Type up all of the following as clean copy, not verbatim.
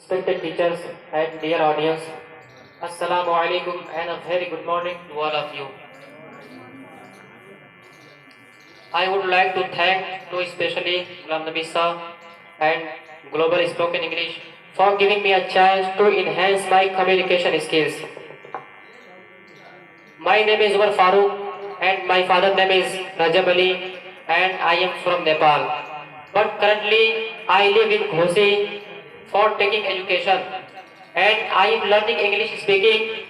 respected teachers and dear audience. Assalamu alaikum and a very good morning to all of you. I would like to thank to especially Ghulam Nabi Sir and Global Spoken English for giving me a chance to enhance my communication skills. My name is Umar Farooq and my father name is Rajab Ali and I am from Nepal. But currently I live in Ghosi for taking education and I am learning English speaking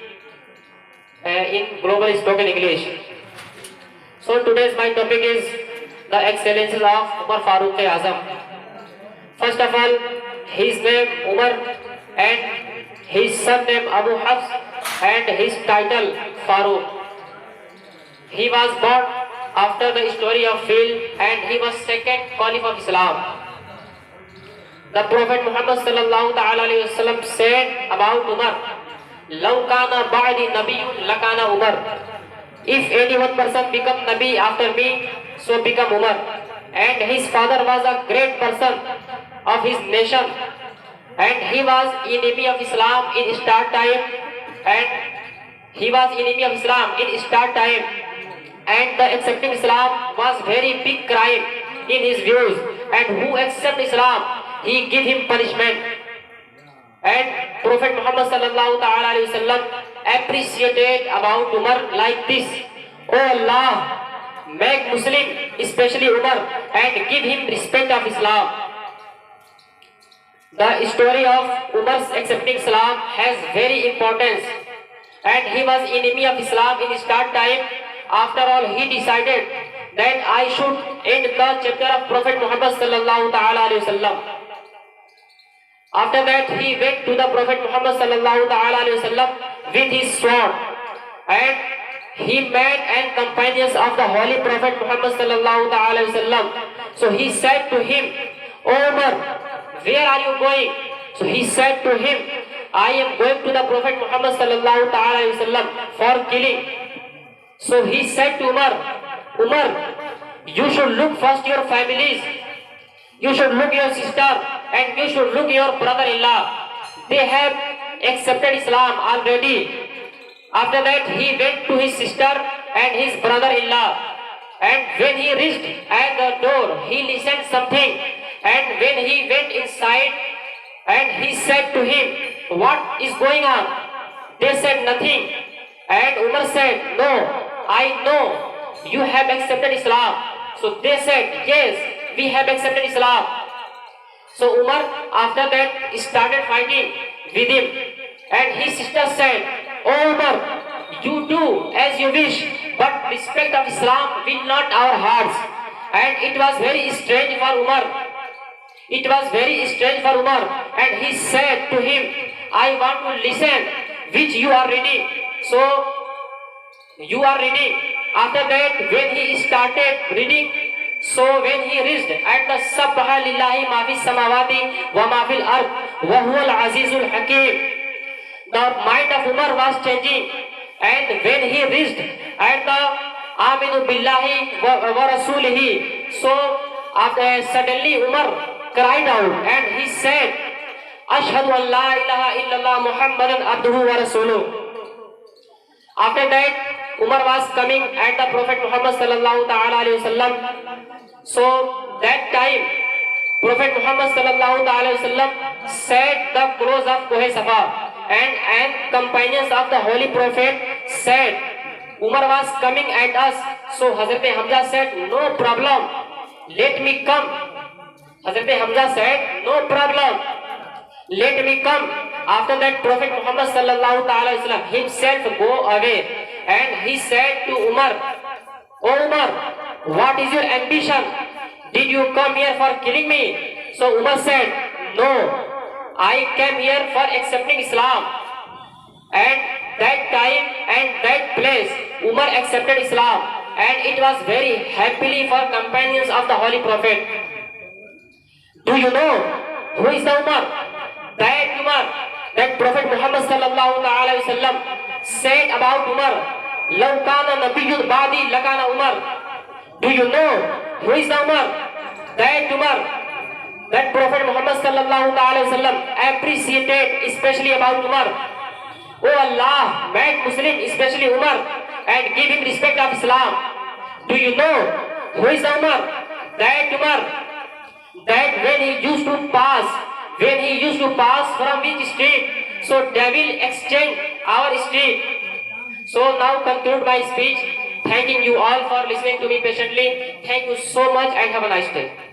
in Global Spoken English. So today's my topic is the excellences of Umar Farooq Azam. First of all, his name Umar and his surname Abu Hafs and his title Farooq. He was born after the story of Phil and he was second caliph of Islam. The Prophet Muhammad sallallahu alaihi wasallam said about Umar, "Law kana ba'di nabiyyun lakana Umar." If any one person become Nabi after me, so become Umar. And his father was a great person of his nation, and he was enemy of Islam in start time, and he was enemy of Islam in start time, and the accepting Islam was very big crime in his views. And who accept Islam, he give him punishment. And Prophet Muhammad sallallahu alaihi wasallam appreciated about Umar like this: "Oh Allah, make Muslim, especially Umar, and give him respect of Islam." The story of Umar's accepting Islam has very importance, and he was enemy of Islam in start time. After all, he decided that I should end the chapter of Prophet Muhammad sallallahu alaihi wasallam. After that, he went to the Prophet Muhammad sallallahu alaihi wasallam with his sword, and he met and companions of the Holy Prophet Muhammad sallallahu alaihi wasallam. So he said to him, "O Umar, where are you going?" So he said to him, "I am going to the Prophet Muhammad sallallahu alaihi wasallam for killing." So he said to Umar, "Umar, you should look first your families. You should look your sister and you should look your brother-in-law. They have accepted Islam already." After that, he went to his sister and his brother-in-law. And when he reached at the door, he listened something. And when he went inside, and he said to him, "What is going on?" They said, "Nothing." And Umar said, "No, I know you have accepted Islam." So they said, "Yes, we have accepted Islam." So Umar after that started fighting with him, and his sister said, "Oh Umar, you do as you wish, but respect of Islam will not our hearts." And it was very strange for Umar. It was very strange for Umar, and he said to him, "I want to listen which you are reading." So you are reading. After that, when he started reading, so when he reached at the "Sabbaha lillahi ma fis samawati wa ma fil ard wa huwa al-azizul hakim," the mind of Umar was changing. And when he reached at the "Aminu billahi wa rasulihi," so after suddenly Umar cried out and he said, "Ashhadu an la ilaha illallah Muhammadan abduhu wa rasuluh." After that, Umar was coming at the Prophet Muhammad sallallahu alaihi wasallam. So that time, Prophet Muhammad sallallahu alaihi wasallam said the close of Kohe Safa, and companions of the Holy Prophet said, "Umar was coming at us." So Hazrat Hamza said, "No problem, let me come." Hazrat Hamza said, "No problem, let me come." After that, Prophet Muhammad sallallahu alaihi wasallam himself go away, and he said to Umar, "O Umar, what is your ambition? Did you come here for killing me?" So Umar said, "No, I came here for accepting Islam." And that time and that place, Umar accepted Islam, and it was very happily for companions of the Holy Prophet. Do you know who is the Umar? That Umar that Prophet Muhammad sallallahu alaihi wasallam said about Umar, "Law kana nabiyyun ba'di lakana Umar." Do you know who is the Umar? That Umar that Prophet Muhammad sallallahu alaihi wasallam appreciated especially about Umar. Oh Allah, made Muslim, especially Umar, and give him respect of Islam. Do you know who is Umar? That Umar, that when he used to pass from which street, so devil exchange our street. So now conclude my speech. Thanking you all for listening to me patiently. Thank you so much and have a nice day.